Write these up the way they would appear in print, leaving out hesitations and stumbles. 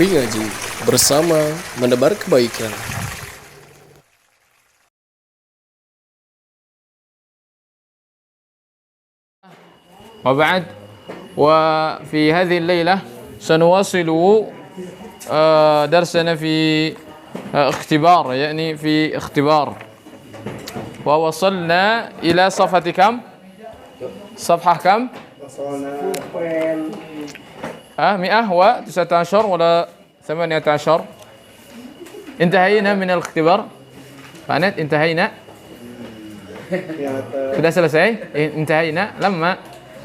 Mengaji bersama menebar kebaikan. وبعد وفي هذه الليلة سنواصل درسنا في اختبار، يعني في اختبار، ووصلنا إلى صفحة كم؟ صفحة كم؟ وصلنا 119 ولا 18. انتهينا من الاختبار. فأنت انتهينا؟ sudah selesai? Intahina? Lama?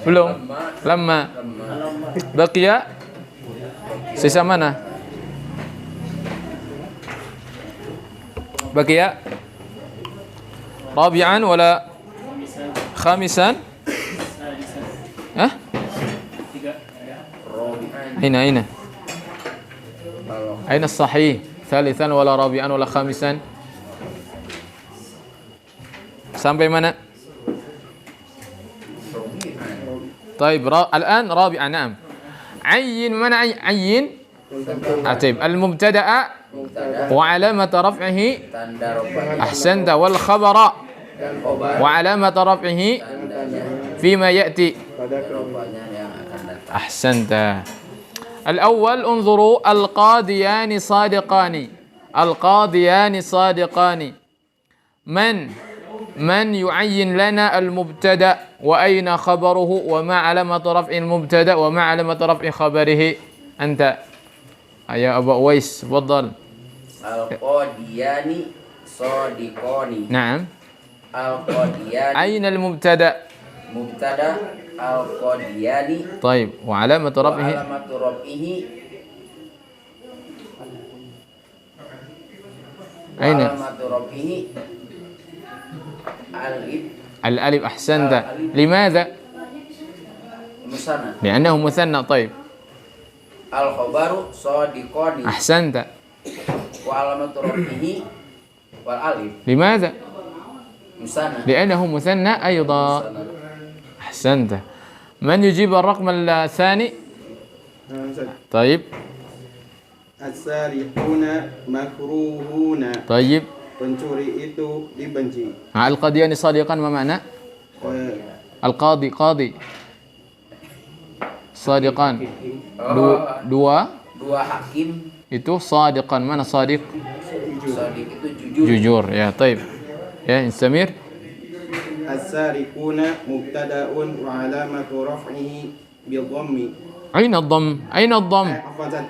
Belum? Lama. Baqiya? Sisa mana? Baqiya? Rabi'an wala khamisan? Hah? Aina? Aina sahih? Thalithan wala rabi'an wala khamisan? Sampai mana? طيب الآن رابعا. نعم. عين من عين طيب المبتدأ وعلامة رفعه أحسنت، والخبر وعلامة رفعه فيما يأتي أحسنت. الأول انظروا، القاضيان صادقان. القاضيان صادقان. من يعين لنا المبتدأ وأين خبره وما علامة رفع المبتدأ وما علامة رفع خبره؟ أنت يا أبا أويس تفضل. القاضيان صادقان. نعم. القاضيان. أين المبتدأ؟ مبتدأ القاضيان. طيب وعلامة رفعه؟ وعلامة رفعه أين؟ وعلامة رفعه الألف. أحسنت. لماذا؟ مثنى. لأنه مثنى. طيب. الخبر صادقان. أحسنت. وعلامة رفعه والألف. لماذا؟ مثنى. لأنه مثنى أيضا. أحسنت. من يجيب الرقم الثاني؟ طيب. السارقون مكروهون. طيب. Pencuri itu dibenci. Al-qadiyani sadiqan ma makna? Al-qadi sadiqan. Dua hakim itu sadiqan. Mana sadiq? Sadiq itu jujur. Jujur. Ya, taib. Ya, istamir. As-sariquna mubtada'un wa alamatu raf'ihi bil-dhammi. Aina ad-dhamm? Aina ad-dhamm? Afazat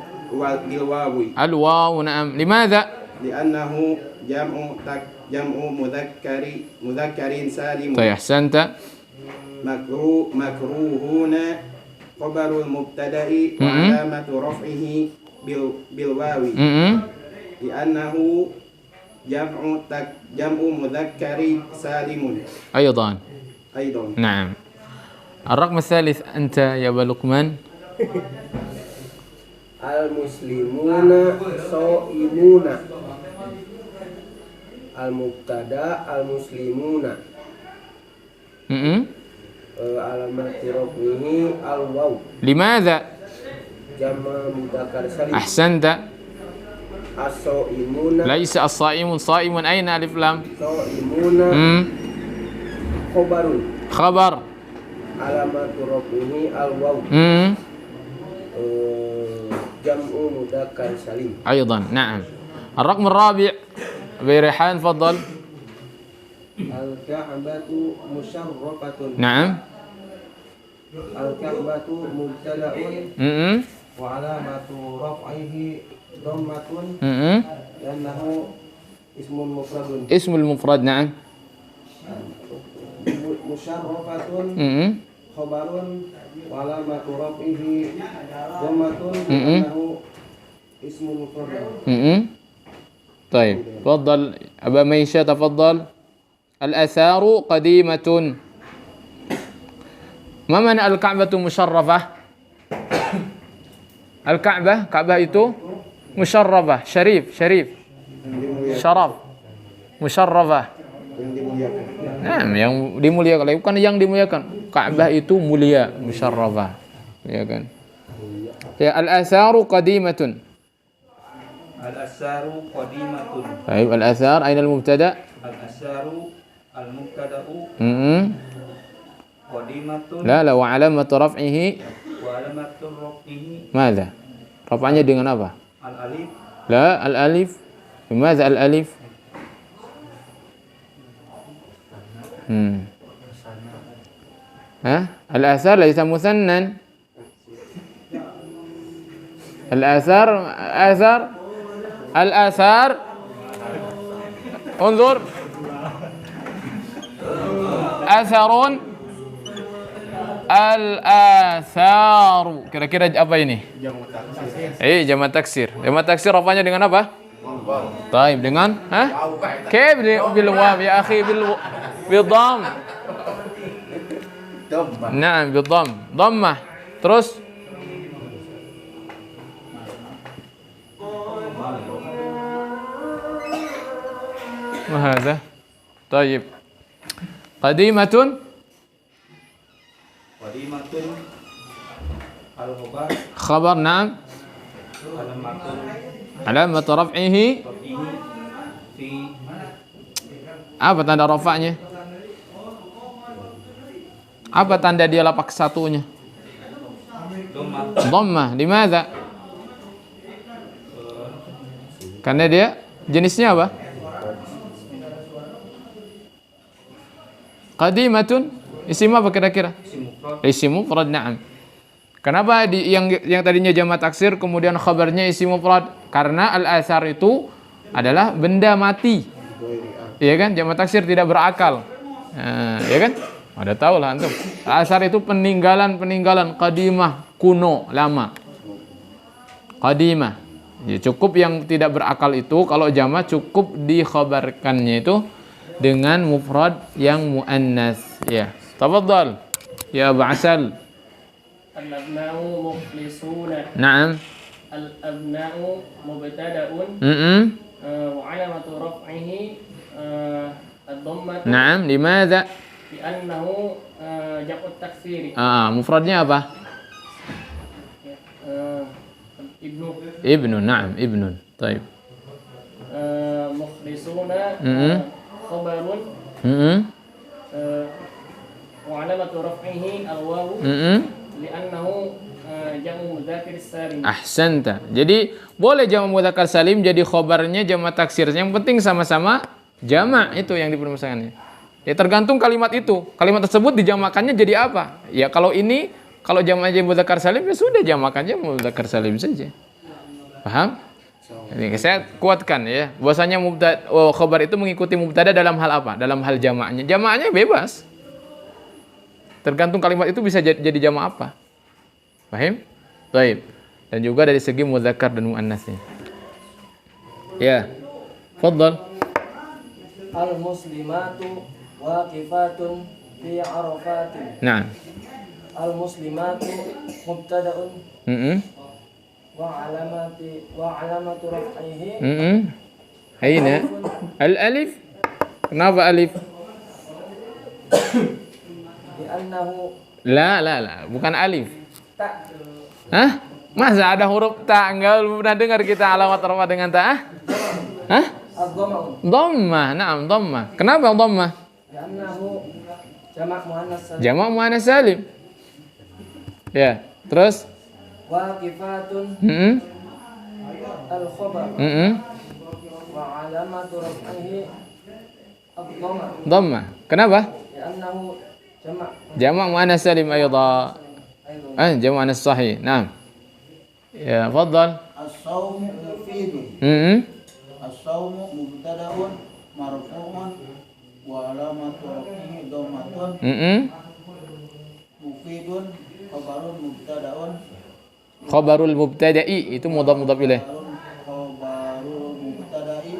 bil-wawi. Al-waw, na'am. Limadha? Li'annahu jam'u mudhakkarin salim. Tayyib, ahsanta. Makruhuna khabarul mubtada'i wa alamatu raf'ihi bil-wawi. Li'annahu jam'u mudhakkari salimun. أيضا. أيضا. نعم. الرقم الثالث أنت يا أبا لقمان. Al-muslimuna shaimuna. Al-mubtada al-muslimuna. Alamat raf'ihi al-waw. لماذا؟ Jama' mudzakkar salim. أحسنت. As-shaimuna. ليس الصائم. صائم أين ألف لام؟ Shaimuna khabarun. خبر. Alamat raf'ihi al-waw. Jam'u mudzakkar salim. أيضا. نعم. الرقم الرابع أبي ريحان تفضل. Al-ka'batu musharrafatun. نعم. Al-ka'batu mubtada'un wa alamatu raf'ihi dhammatun li'annahu ismun mufradun. اسم المفرد. نعم. Musharrafatun khabarun wa alamatu raf'ihi dhammatun li'annahu ismun mufradun. طيب تفضل أبا ميشة تفضل. الآثار قديمة. ما معنى الكعبة مشرفة؟ الكعبة itu مشرفة. شريف شرف مشرفة. Nah, yang dimuliakan, bukan yang dimuliakan. Ka'bah itu mulia, musyarrafah. Ya kan? Ya, al-atharu qadimatun. Al-asyaru qadimatun. Baik, al-athar aina al-mubtada? Al-asyaru al-mubtada'u qadimatun La la wa alamatu raf'ihi wa alamatur raf'ihi madza? Rafa'nya dengan apa? al-alif. La al-alif. Bimadza al-alif? Al-athar laysa musannan. Al-athar al-athar انظر atharun al-atharu. Kira-kira apa ini? Jamak taksir. Jamak taksir rafanya dengan apa? Taib dengan Kaif bil waw ya akhi bil dhamm. Naam bil dhamm. Dhammah. Terus ما هذا؟ طيب قديمة Qadimatun al-khabar خبر نعم alamatun علامة رفعه raf'ihi fi apa tanda rafa'nya? Apa tanda dia lapak satunya? dhammah Dhammah. Limadza? Karena dia jenisnya apa? Qadimatun isim apa kira-kira? isim mufrad. Isim mufrad, na'am. Kenapa yang tadinya jamak taksir kemudian khabarnya isim mufrad? Karena al-athar itu adalah benda mati. Iya kan? Jamak taksir tidak berakal. Iya kan? Ada tahu lah antum. Al-athar itu peninggalan qadimah, kuno, lama. Qadimah. Ya, cukup yang tidak berakal itu kalau jamak cukup dikhabarkannya itu dengan mufrad yang muannas. Ya. Tafadhal. Ya Abu Asal. Al-abna'u mukhlisuna. Naam. Al-abna'u mubtada'un wa 'alamatu raf'ihi ad-dhammah Naam. Limadza? li'annahu jam'ut taksiri. Mufradnya apa? Ibnu Ibnu. Naam, ibnun. Taib. mukhlisuna khabarun wa 'alamatu raf'ihi al-wawu li'annahu jamu mudzakar salim. Ahsanta. Jadi boleh jamak mudzakkar salim jadi khobarnya jamak taksir. Yang penting sama-sama jamak itu yang dipermasalahannya. Ya tergantung kalimat itu. Kalimat tersebut dijamakannya jadi apa? Ya kalau jamaknya mudzakkar salim ya sudah jamakannya mudzakkar salim saja. Paham? Ini saya kuatkan ya. Bahwasanya khobar itu mengikuti mubtada dalam hal apa? Dalam hal jamaknya. Jamaknya bebas. Tergantung kalimat itu bisa jadi jamak apa. Paham? Baik. Dan juga dari segi mudzakkar dan muannasnya. Ya. Fadhal. Al-muslimatu waqifatun fi arafatin. Nah. Al-muslimatu mubtada'un wa alamatu raf'ihi Aina? Al-alif? Kenapa alif? li'annahu La, bukan alif. ta. Hah? Masa ada huruf ta? Enggak pernah dengar kita alamat rafa dengan ta? Hah? Ad-dhammah Dhammah. Naam, dhammah. Kenapa dhammah? li'annahu jamak muannas salim. Jamak muannas salim. Ya, terus Waqifatun al-khabar wa alamatu raf'ihi ad-dhammah dhammah. Kenapa? li'annahu Jamak muannas salim ayda. Jamak muannas sahih. Naam. Ya, fadhal. As-sawmu mufidun. As-sawmu mubtada'un marfu'un wa alamatu raf'ihi dhammatun. Mufidun khabarun mubtada'un. Khabarul mubtada'i itu mudhaf ilaih. Khabarul mubtada'i.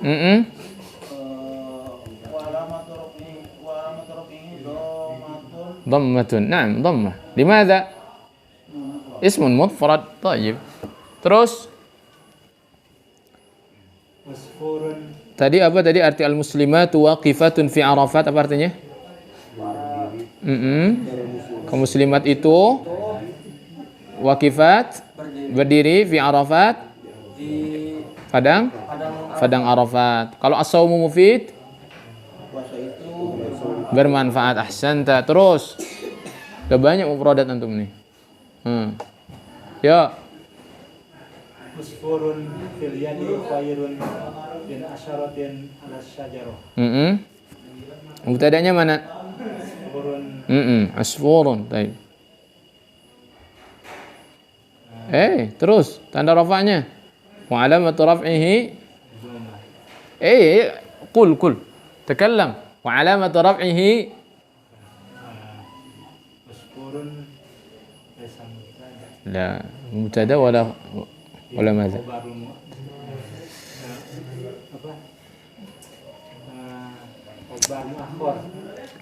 Wa alamatu raf'ihi dhammatun. Dhammatun. Naam, dhammah. Limadza? Ismun mufrad. Thayyib. Terus tadi apa tadi arti al-muslimatu waqifatun fi arafat apa artinya? Kaum muslimat itu waqifat berdiri fi arafat Padang Arafat. Kalau as-saumu mufid, Puasa itu bermanfaat. Ahsanta. Terus. Udah banyak mufradat antum nih. Ya. Usfurun fil yadi khairun min asyaratin ala syajarah. Mubtada'nya mana? Usfurun Asfurun. Baik. Terus tanda rafa'nya. Wa alamatu raf'ihi. Qul. Takallam. Wa alamatu raf'ihi. usfurun laysa mubtada. La mubtada wala madza. Khabar muakhar.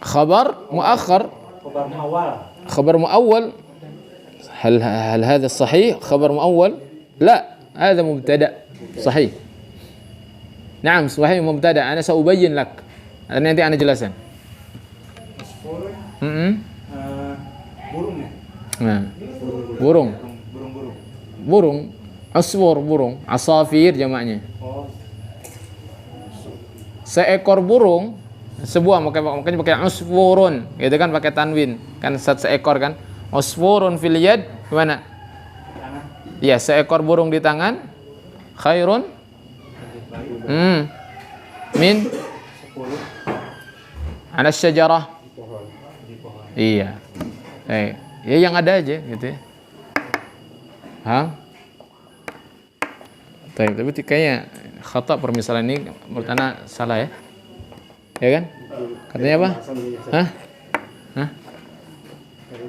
Khabar muakhar. Khabar muawal. خبر مؤول هل هذا الصحيح خبر مؤول لا هذا مبتدأ صحيح نعم صحيح مبتدأ أنا سأبين لك nanti أنا jelasan Burung ya? nah burung aswur burung asafir jamaknya seekor burung sebuah makanya pakai usfurun gitu kan pakai tanwin kan seekor kan usfurun fil yad gimana? Iya, seekor burung di tangan khairun min ala syajarah. Iya. Ya yang ada aja gitu ya. Tapi kayaknya khata permisalan ini menurut ana salah ya. Ya kan? Katanya apa?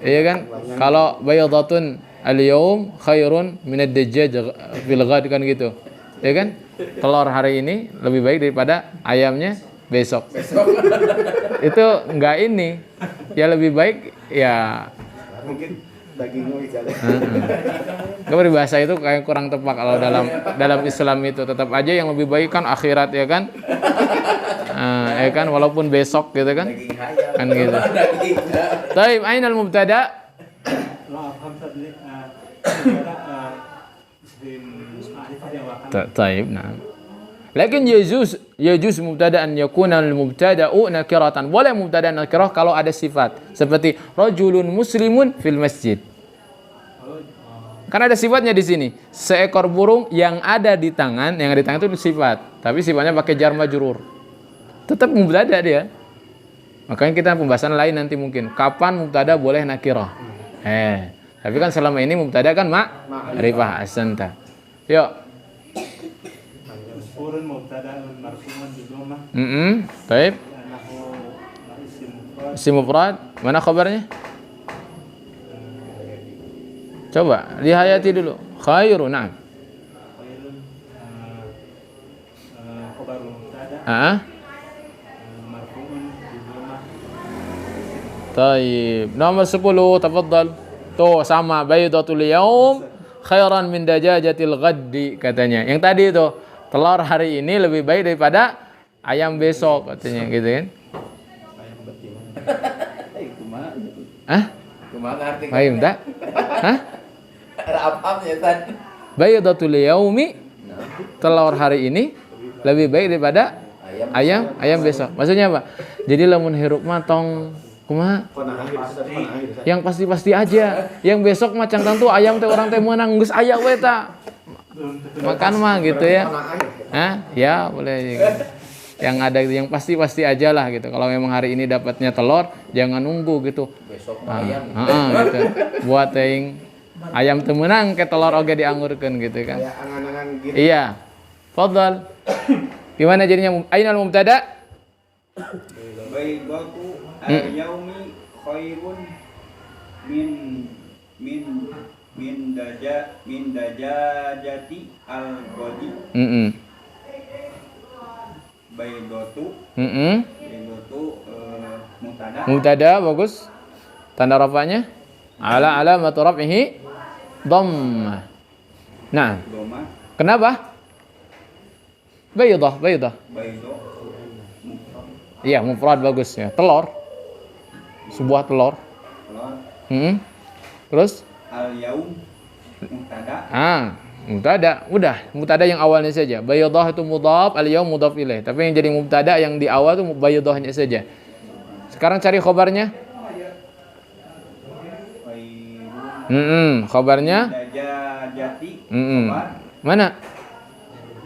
Iya kan? Kalau baydatun al-yawm khairun min ad-dajjaj fil ghad kan gitu. Ya kan? Telur hari ini lebih baik daripada ayamnya besok. Itu enggak ini. Ya lebih baik ya Mungkin dagingmu aja. Enggak berbahasa itu kayak kurang tepat kalau dalam Islam itu tetap aja yang lebih baik kan akhirat ya kan? Ya kan walaupun besok gitu kan? Kan gitu. Taib, aina al-mubtada? Taib, nah. Lakin yajuz mubtada an yakuna al-mubtada'u nakiratan. Boleh mubtada nakirah kalau ada sifat seperti rajulun muslimun fil masjid. Kan ada sifatnya di sini. Seekor burung yang ada di tangan itu sifat, tapi sifatnya pakai jar majrur. Tetap mubtada dia. Makanya kita pembahasan lain nanti mungkin. Kapan mubtada boleh nakirah? Tapi kan selama ini mubtada kan ma'rifah asanta. Yuk. Usfurun mubtada'un marfu'un bi dhammah. Baik. Annahu isim mufrad. Isim mufrad. Mana khabarnya? Coba dihayati dulu. Khairu, na'am. Khairun khabar mubtada. Marfu'un bi dhammah. Taib. Nomor 10, tafadhal. Tuh sama baydatul yaum khairan min dajajatil ghaddi katanya. Yang tadi itu telur hari ini lebih baik daripada ayam besok katanya gitu kan. Ayam betina. Kumaha arti? Ayam tak? Apa-apa tan? Baydatul yaumi telur hari ini lebih baik daripada ayam besok. Maksudnya apa? Jadi lamun hirup matong kumaha? Yang pasti-pasti aja. Yang besok macam tentu ayam teh orang teh meunang geus aya we ta. Makan mah gitu ya. Ya boleh. Yang ada yang pasti-pasti aja lah gitu. Kalau memang hari ini dapatnya telur, jangan nunggu gitu. Besok ayam. Gitu. Buat teuing ayam teu meunang ke telur oge diangurkeun gitu kan. Kayak angan-angan gitu. Iya. Fadhal. Gimana jadinya? Ainal mubtada? baydatu al-yaumi khairun min dajajati al-ghadi. Baydatu mubtada. Mubtada bagus. Tanda rafa'nya ala alamatu raf'ihi dhammah. Nah, Doma kenapa? Baydah. baydo Iya, mufrad bagus ya. Telur. Sebuah telur. telur Terus? al-yaum mubtada Mubtada, udah, mubtada yang awalnya saja. Bayadhah itu mudhaf, al-yaum mudhaf ilaih. Tapi yang jadi mubtada yang di awal itu bayadhahnya saja. Sekarang cari khobarnya. Khairun Khobarnya. dajajati. Khobar Mana?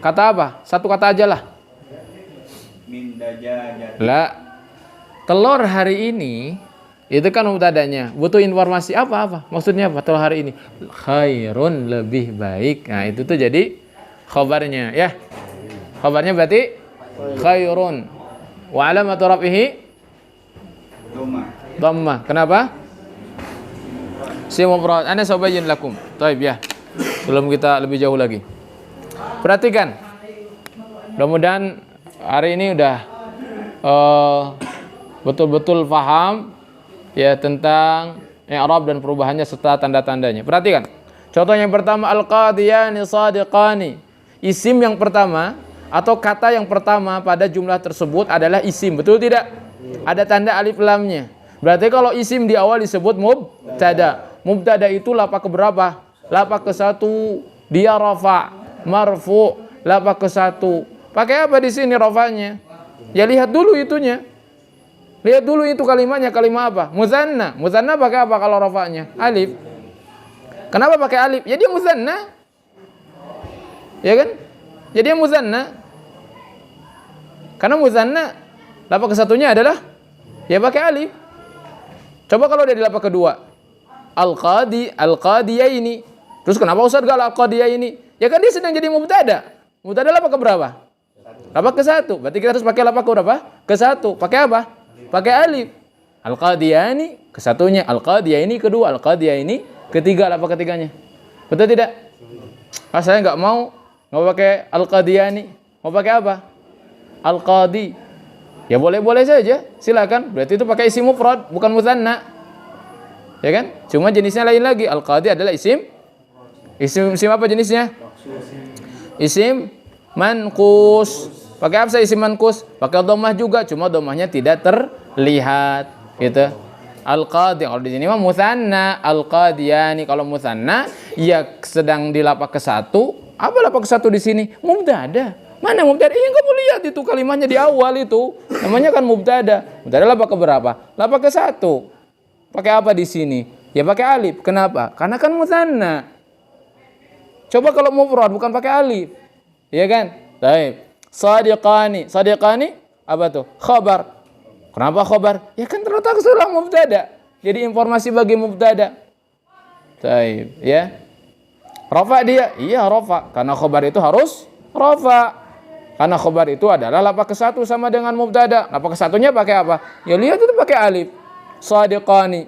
Kata apa? Satu kata aja lah. min dajajati. Lah, telur hari ini itu kan mubtadanya. Butuh informasi apa? Maksudnya apa? Telur hari ini khairun, lebih baik. Nah, itu tuh jadi khabarnya ya. Khabarnya berarti khairun. Wa alamatu raf'ihi Doma. dhammah. Kenapa? Si mufrad. Ana sabayyin lakum. Baik ya. Sebelum kita lebih jauh lagi. Perhatikan. Mudah-mudahan hari ini udah betul-betul paham ya tentang i'rab dan perubahannya serta tanda-tandanya. Perhatikan. Contoh yang pertama al-qadiyani sadiqani. Isim yang pertama atau kata yang pertama pada jumlah tersebut adalah isim. Betul tidak? Ada tanda alif lamnya. Berarti kalau isim di awal disebut mubtada. Mubtada itu lapak keberapa? Lapak ke-1. Dia rafa, marfu, lapak ke-1. Pakai apa di sini rafanya? Ya lihat dulu itunya. Lihat dulu itu kalimatnya, kalimat apa? Muzanna. Muzanna pakai apa kalau rafanya? Alif. Kenapa pakai alif? Ya dia muzanna. Ya kan? Ya dia muzanna. Karena muzanna lapak ke-1-nya adalah ya pakai alif. Coba kalau dia di lapak kedua. Al-qadiyaini. Terus kenapa Ustaz gak al-qadiyaini? Ya kan dia sedang jadi mubtada. Mubtada lapak ke berapa? Lapak ke-1. Berarti kita harus pakai lapak ke berapa? Ke-1. Pakai apa? Pakai alif. Al-qadiyani ke-1-nya, al-qadiyaini kedua, al-qadiyaini ketiga, lapak ketiganya. Betul tidak? Saya nggak mau pakai al-qadiyani. Mau pakai apa? Al-qadi. Ya boleh-boleh saja, silakan. Berarti itu pakai isim mufrad, bukan mutsanna. Ya kan? Cuma jenisnya lain lagi. Al-qadi adalah isim apa jenisnya? Isim manqus. Pakai apa isim manqus? Pakai dhammah juga, cuma dhammahnya tidak terlihat, gitu. Al-qadi kalau di sini mah mutsanna, al-qadiyani kalau mutsanna ya sedang di lapak ke-1. Apa lapak ke-1 di sini? Mubtada. Mana mubtada? Yang kamu lihat itu kalimatnya di awal itu. Namanya kan mubtada. Mubtada lapak ke berapa? Lapak ke-1. Pakai apa di sini? Ya pakai alif. Kenapa? Karena kan mutsanna. Coba kalau mufrad bukan pakai alif. Ya kan? Baik. Sadiqani. Sadiqani apa tuh? Khabar. Kenapa khabar? Ya kan terletak setelah mubtada. Jadi informasi bagi mubtada. Baik, ya. Rafa dia? Iya, rafa. Karena khabar itu harus rafa. Karena khabar itu adalah lapak ke-1 sama dengan mubtada. Lapak ke-1-nya pakai apa? Ya lihat itu pakai alif. Sadiqani.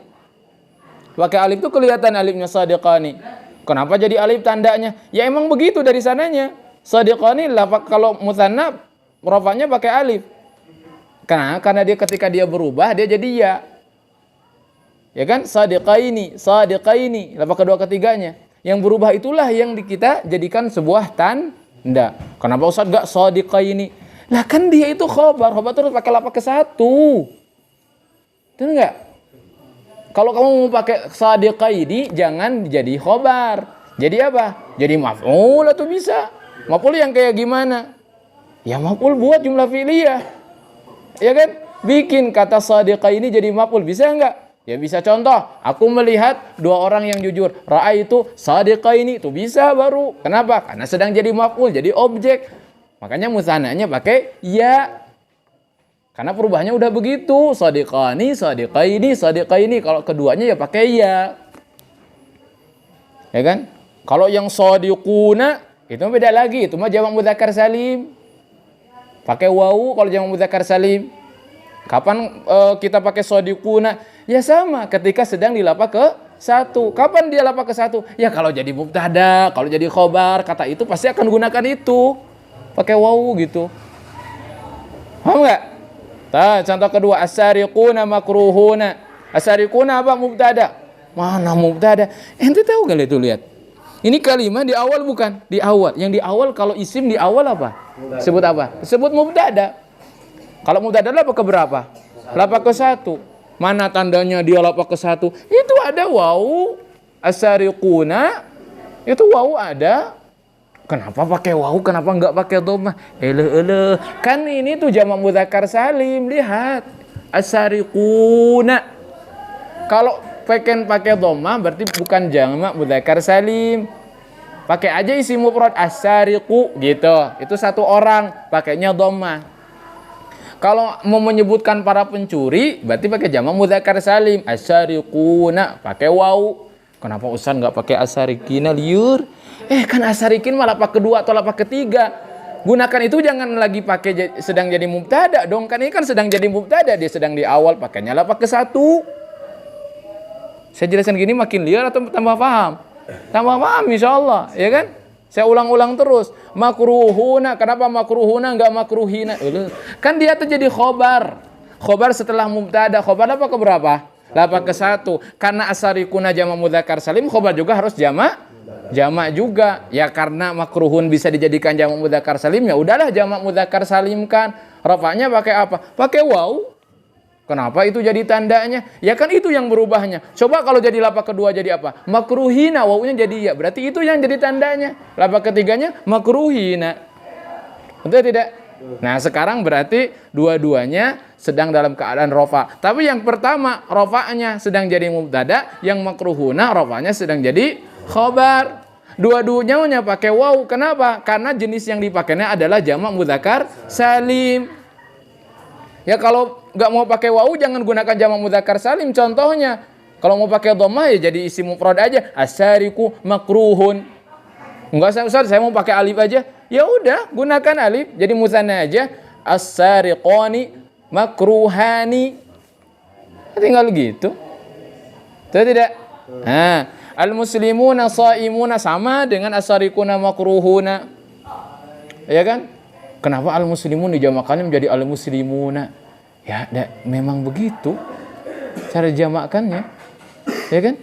Pakai alif itu kelihatan alifnya sadiqani. Kenapa jadi alif tandanya? Ya emang begitu dari sananya. Sadiqani lapak kalau mutsanna rafanya pakai alif. Karena dia ketika dia berubah dia jadi ya. Ya kan? Sadiqaini, sadiqaini, lapak kedua ketiganya. Yang berubah itulah yang kita jadikan sebuah tanda. Kenapa Ustaz enggak sadiqaini? Lah kan dia itu khabar terus pakai lapak ke-1. Betul enggak? Kalau kamu mau pakai sadiqaini jangan jadi khabar. Jadi apa? Jadi maf'ul atau bisa. Maf'ul yang kayak gimana? Ya maf'ul buat jumlah fi'liyah. Ya kan? Bikin kata sadiqah ini jadi maf'ul. Bisa enggak? Ya bisa. Contoh, aku melihat dua orang yang jujur. Ra'aitu sadiqah ini. Itu bisa baru. Kenapa? Karena sedang jadi maf'ul, jadi objek. Makanya musananya pakai ya. Karena perubahannya udah begitu. Sadiqani, sadiqah ini. Kalau keduanya ya pakai ya. Ya kan? Kalau yang sadiquna itu beda lagi. Itu mah jamak mudzakkar salim. Pakai wawu kalau jamak mudzakkar salim. Kapan kita pakai sadiquna? Ya sama ketika sedang di lapak ke-1. Kapan dia lapak ke-1? Ya kalau jadi mubtada, kalau jadi khobar, kata itu pasti akan gunakan itu. Pakai wawu gitu. Paham enggak? Contoh kedua, as-sariquna makruhuna. As-sariquna apa? Mubtada. Mana mubtada? Ente tahu enggak itu lihat? Ini kalimat di awal bukan? Di awal. Yang di awal kalau isim di awal apa? Sebut apa? Sebut mubtada. Kalau mubtada lapak ke berapa? Lapak ke-1. Mana tandanya dia lapak ke-1? Itu ada wawu. As-sariquna. Itu wawu ada. Kenapa pakai wawu? Kenapa nggak pakai dhammah? Kan ini tuh jamak mudzakkar salim. Lihat. As-sariquna. Kalau pakai dhammah berarti bukan jamak mudzakkar salim. Pakai aja isim mufrad as-sariqu gitu. Itu satu orang, pakainya dhammah. Kalau mau menyebutkan para pencuri, berarti pakai jamak mudzakkar salim. As-sariquna, pakai wawu. Kenapa Ustaz nggak pakai as-sariqina liur? Kan as-sariqin malah lapak kedua atau lapak ketiga. Gunakan itu jangan lagi pakai sedang jadi mubtada dong. Kan ini kan sedang jadi mubtada, dia sedang di awal, pakainya lapak ke satu. Saya jelaskan gini makin liar atau tambah paham? Tambah paham insyaallah, ya kan? Saya ulang-ulang terus. Makruhuna, kenapa makruhuna nggak makruhina? Kan dia terjadi khobar. Khobar setelah mubtada, khobar apa ke berapa? Lapak ke satu. Karena as-sariquna jamak mudzakkar salim, khobar juga harus jamak juga. Ya karena makruhun bisa dijadikan jamak mudzakkar salim, ya udahlah jamak mudzakkar salimkan. Rafa'nya pakai apa? Pakai waw. Kenapa itu jadi tandanya? Ya kan itu yang berubahnya. Coba kalau jadi lapak kedua jadi apa? Makruhina, wawunya jadi ya. Berarti itu yang jadi tandanya. Lapak ketiganya makruhina. Betul tidak? Nah sekarang berarti dua-duanya sedang dalam keadaan rofa. Tapi yang pertama rofa'nya sedang jadi mubtada, yang makruhuna rofa'nya sedang jadi khobar. Dua-duanya pakai waw. Kenapa? Karena jenis yang dipakainya adalah jamak mudzakkar salim. Ya kalau nggak mau pakai waw jangan gunakan jamak mudzakkar salim. Contohnya kalau mau pakai dhammah ya jadi isim mufrad aja. As-sariqu makruhun. Enggak usah Ustaz, saya mau pakai alif aja. Ya udah, gunakan alif jadi musanna aja. As-sariqani makruhani. Tinggal gitu. Betul tidak? Nah, al-muslimuna shaimuna sama dengan as-sariquna makruhuna. Ya kan? Kenapa al-muslimun dijamakannya menjadi al-muslimuna? Ya, memang begitu cara jamakannya. Ya kan?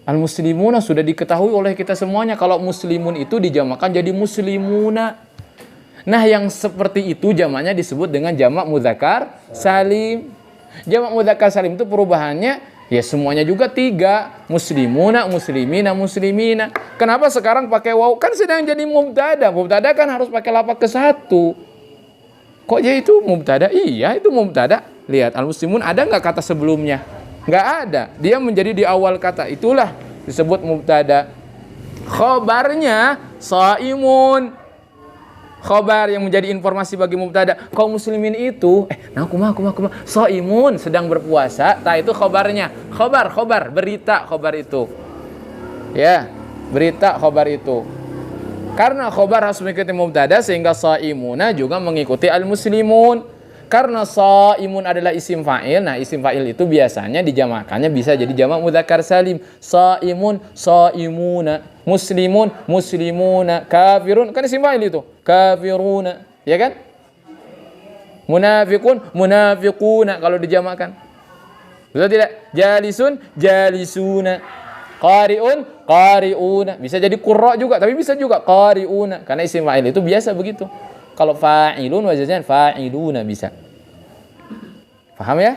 Al-muslimuna sudah diketahui oleh kita semuanya kalau muslimun itu dijamakan jadi muslimuna. Nah, yang seperti itu jamaknya disebut dengan jamak mudzakkar salim. Jamak mudzakkar salim itu perubahannya ya semuanya juga 3. Muslimuna, muslimina, muslimina. Kenapa sekarang pakai waw? Kan sedang jadi mubtada. Mubtada kan harus pakai lapak ke satu. Kok ya itu mubtada? Iya, itu mubtada. Lihat, al-muslimun ada nggak kata sebelumnya? Nggak ada. Dia menjadi di awal kata. Itulah disebut mubtada. Khobarnya shaimun. Khobar yang menjadi informasi bagi mubtada. Kaum muslimin itu, shaimun sedang berpuasa. Nah itu khobarnya. Khobar, berita khobar itu. Ya, berita khobar itu. Karena khobar harus mengikuti mubtada sehingga shaimuna juga mengikuti al-muslimun. Karena shaimun adalah isim fa'il. Nah, isim fa'il itu biasanya dijamakannya bisa jadi jamak mudzakkar salim. Shaimun, shaimuna, muslimun, muslimuna, kafirun. Kan isim fa'il itu. Kafiruna, ya kan? Munafiqun, munafiquna kalau dijamakkan. Betul tidak? Jalisun, jalisuna. Qari'un, qari'una. Bisa jadi qurra juga, tapi bisa juga qari'una. Karena isim fa'il itu biasa begitu. Kalau fa'ilun wazannya fa'iluna bisa. Paham ya?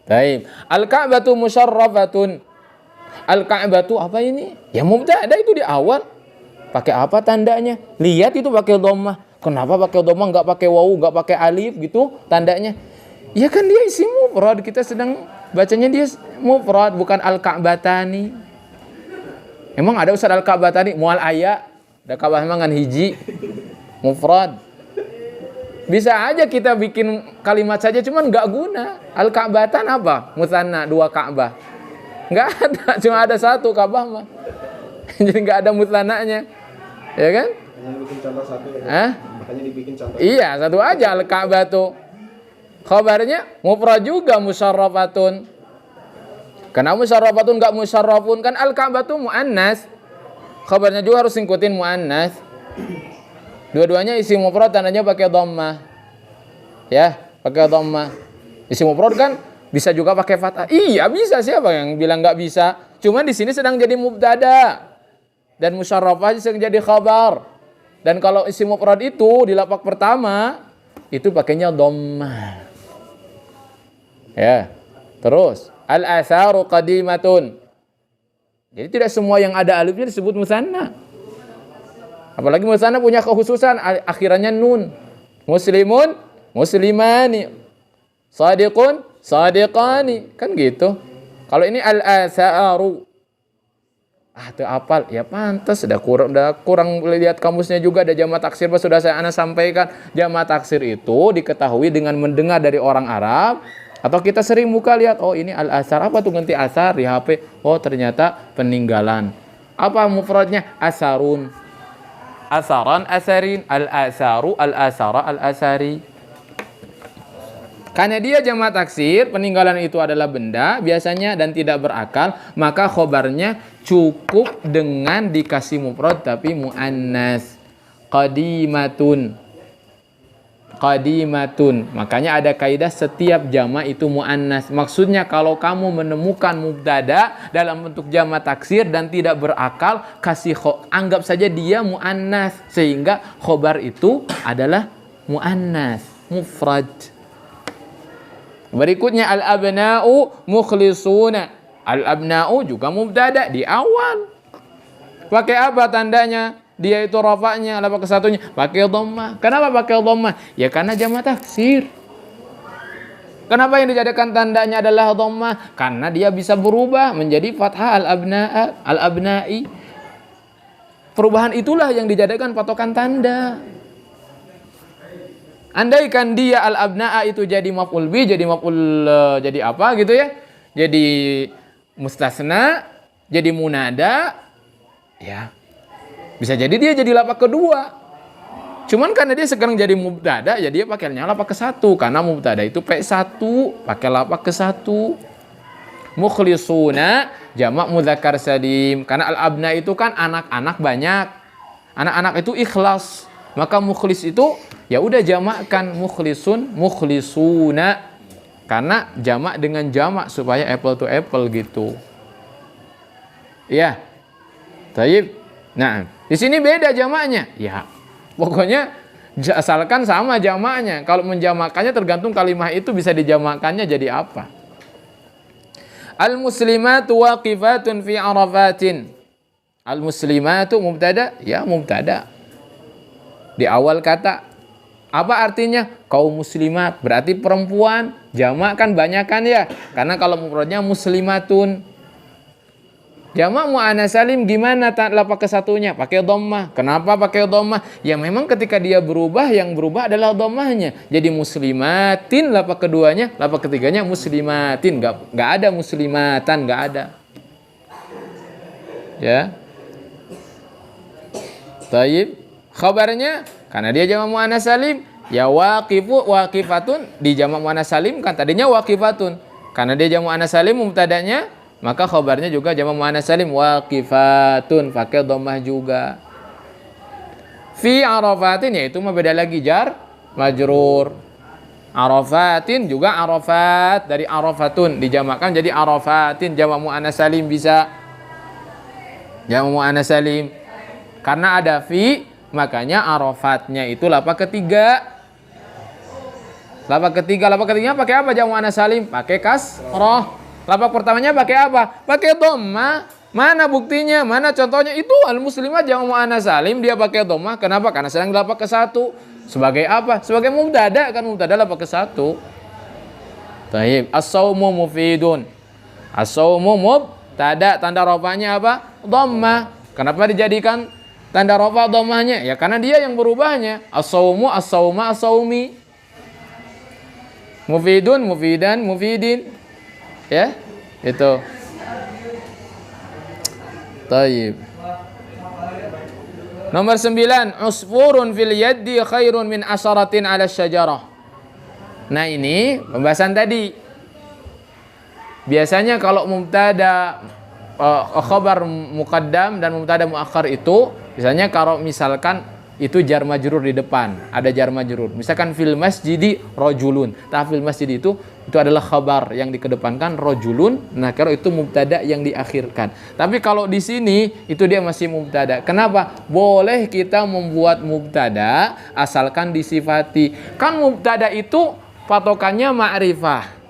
Baik. Al-Ka'batu musyarrafatun. Al-Ka'batu apa ini? Ya mubtada itu di awal. Pakai apa tandanya? Lihat itu pakai dhammah. Kenapa pakai dhammah enggak pakai wawu, enggak pakai alif gitu tandanya? Ya kan dia isim mufrad, kita sedang bacanya dia mufrad bukan al-Ka'batani. Emang ada Ustaz al-Ka'batani mual aya? Ada Ka'bah mangan hiji mufrad. Bisa aja kita bikin kalimat saja cuman enggak guna. Al-Ka'batan apa? Musanna 2 Ka'bah. Enggak ada, cuma ada 1 Ka'bah mah. Jadi enggak ada musannanya. Ya kan? Makanya bikin contoh 1 ya. Makanya dibikin contoh. Iya, 1 aja al-Ka'batu. Khabarnya mufrad juga musyarrafatun. Karena musyarrafatun enggak musyarrafun kan al-Ka'batu muannas. Khabarnya juga harus ngikutin muannas. Dua-duanya isim mufrad tandanya pakai dhammah. Ya, pakai dhammah. Isim mufrad kan bisa juga pakai fathah. Iya, bisa. Siapa yang bilang enggak bisa? Cuman di sini sedang jadi mubtada. Dan musyarrafah sedang jadi khabar. Dan kalau isim mufrad itu di lapak pertama itu pakainya dhammah. Ya. Terus al-atharu qadimatun. Jadi tidak semua yang ada alifnya disebut musanna. Apalagi musanna punya kekhususan akhirannya nun. Muslimun, muslimani. Shadiqun, shadiqani. Kan gitu. Kalau ini al-asaru. Tuh apal. Ya pantas, udah kurang lihat kamusnya juga, ada jamak taksir sudah saya sampaikan. Jamak taksir itu diketahui dengan mendengar dari orang Arab, atau kita sering buka lihat, oh ini al-asar, apa tuh ganti asar di HP? Oh ternyata peninggalan. Apa mufradnya? Asarun. Asaran, asarin, al-asaru, al-asara, al-asari. Karena dia jamak taksir, peninggalan itu adalah benda biasanya dan tidak berakal, maka khobarnya cukup dengan dikasih mufrad tapi muannas. Qadimatun. Qadimatun. Makanya ada kaidah setiap jamak itu muannas. Maksudnya kalau kamu menemukan mubtada dalam bentuk jamak taksir dan tidak berakal, anggap saja dia muannas sehingga khobar itu adalah muannas, mufrad. Berikutnya al-abna'u mukhlisuna. Al-abna'u juga mubtada di awal. Pakai apa tandanya? Dia itu rafa'nya, apa kesatunya? Pakai dhammah. Kenapa pakai dhammah? Ya karena jamak taksir. Kenapa yang dijadikan tandanya adalah dhammah? Karena dia bisa berubah menjadi fathah al-abna'i. Perubahan itulah yang dijadikan patokan tanda. Andaikan dia al-abna'a itu jadi maf'ul bi, jadi maf'ul jadi apa gitu ya? Jadi mustasna, jadi munada, ya. Bisa jadi dia jadi lapak kedua. Cuman karena dia sekarang jadi mubtada, ya dia pakainya lapak ke satu. Karena mubtada itu P1, pakai lapak ke satu. Mukhlisuna, jamak mudzakkar salim. Karena al-abna itu kan anak-anak banyak. Anak-anak itu ikhlas. Maka mukhlis itu ya udah jamakkan mukhlisun, mukhlisuna. Karena jamak dengan jamak supaya apple to apple gitu. Ya. Taib. Nah, di sini beda jamaknya. Ya. Pokoknya asalkan sama jamaknya. Kalau menjamakkannya tergantung kalimat itu bisa dijamakkannya jadi apa. Al-muslimatu waqifatun fi arafatin. Al-muslimatu mubtada, ya mubtada. Di awal kata. Apa artinya? Kaum muslimat. Berarti perempuan. Jamak kan banyak kan ya. Karena kalau mufradnya muslimatun. Jamak muannas salim gimana lapak kesatunya? Pakai dhammah. Kenapa pakai dhammah? Ya memang ketika dia berubah, yang berubah adalah dhammahnya. Jadi muslimatin lapak keduanya, lapak ketiganya muslimatin. Enggak ada muslimatan, enggak ada. Ya. Taib. Khabarnya karena dia jamak muannas salim, ya waqifatun di jamak muannas salim kan tadinya waqifatun. Karena dia jamak muannas salim mubtadanya, maka khabarnya juga jamak muannas salim waqifatun, pakai dhammah juga. Fi arafatin yaitu mah beda lagi jar majrur. Arafatin juga arafat, dari arafatun dijamakkan jadi arafatin, jamak muannas salim bisa. Jamak muannas salim. Karena ada fi, makanya arafatnya itu lapak ketiga. Lapak ketiganya pakai apa jamak muannas salim? Pakai kasrah. Lapak pertamanya pakai apa? Pakai dhammah. Mana buktinya? Mana contohnya? Itu al-muslimat jamak muannas salim dia pakai dhammah. Kenapa? Karena sedang lapak ke satu. Sebagai apa? Sebagai mubtada kan, mubtada lapak ke satu. Taib. As-saumu mufidun. As-saumu mubtada, tanda rafanya apa? Dhammah. Kenapa dijadikan tanda rafa dhammahnya? Ya karena dia yang berubahnya. As-saumu, as-sauma, as-saumi. Mufidun, mufidan, mufidin. Ya, itu. Taib. Nomor 9, usfurun fil yaddi khairun min asaratin ala syajarah. Nah, ini pembahasan tadi. Biasanya kalau mubtada khabar muqaddam dan mubtada muakhar itu biasanya kalau misalkan itu jar majrur di depan, ada jar majrur. Misalkan fil masjidi rajulun. Fil masjid itu adalah khabar yang dikedepankan rajulun. Nah, kalau itu mubtada yang diakhirkan. Tapi kalau di sini itu dia masih mubtada. Kenapa? Boleh kita membuat mubtada asalkan disifati. Kan mubtada itu patokannya ma'rifah.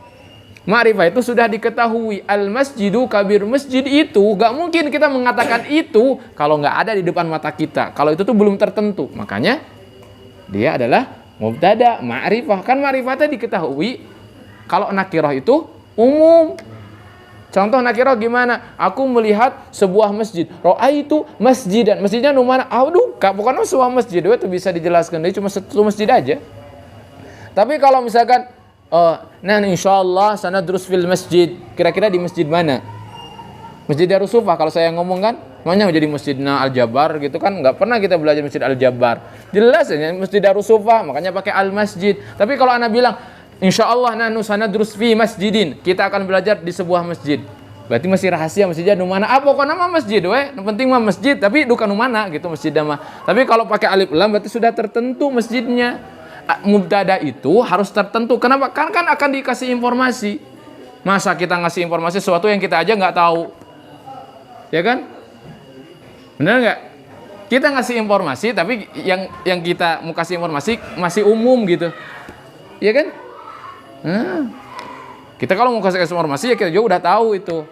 Ma'rifah itu sudah diketahui. Al-masjidu kabir, masjid itu gak mungkin kita mengatakan itu kalau nggak ada di depan mata kita. Kalau itu tuh belum tertentu. Makanya dia adalah mubtada ma'rifah. Kan ma'rifatnya diketahui. Kalau nakirah itu umum. Contoh nakirah gimana? Aku melihat sebuah masjid. Ra'aitu masjidan. Masjidnya di mana? Aduh, bukan sebuah masjid. Itu bisa dijelaskan. Dia cuma satu masjid aja. Tapi kalau misalkan nah insyaallah sanadrus fil masjid. Kira-kira di masjid mana? Masjid Darussufah kalau saya ngomong kan. Namanya jadi Masjidna Al-Jabar gitu kan. Nggak pernah kita belajar Masjid Al-Jabar. Jelas ya Masjid Darussufah. Makanya pakai Al-Masjid. Tapi kalau ana bilang insyaallah nanu sanadrus fi masjidin. Kita akan belajar di sebuah masjid. Berarti masih rahasia masjidnya di mana? Apa kok nama masjid we? Yang penting mah masjid tapi bukan di mana gitu masjidnya mah. Tapi kalau pakai alif lam berarti sudah tertentu masjidnya. Mubtada itu harus tertentu. Kenapa? Kan akan dikasih informasi. Masa kita ngasih informasi sesuatu yang kita aja nggak tahu, ya kan? Benar nggak? Kita ngasih informasi, tapi yang kita mau kasih informasi masih umum gitu, ya kan? Kita kalau mau kasih informasi ya kita juga udah tahu itu.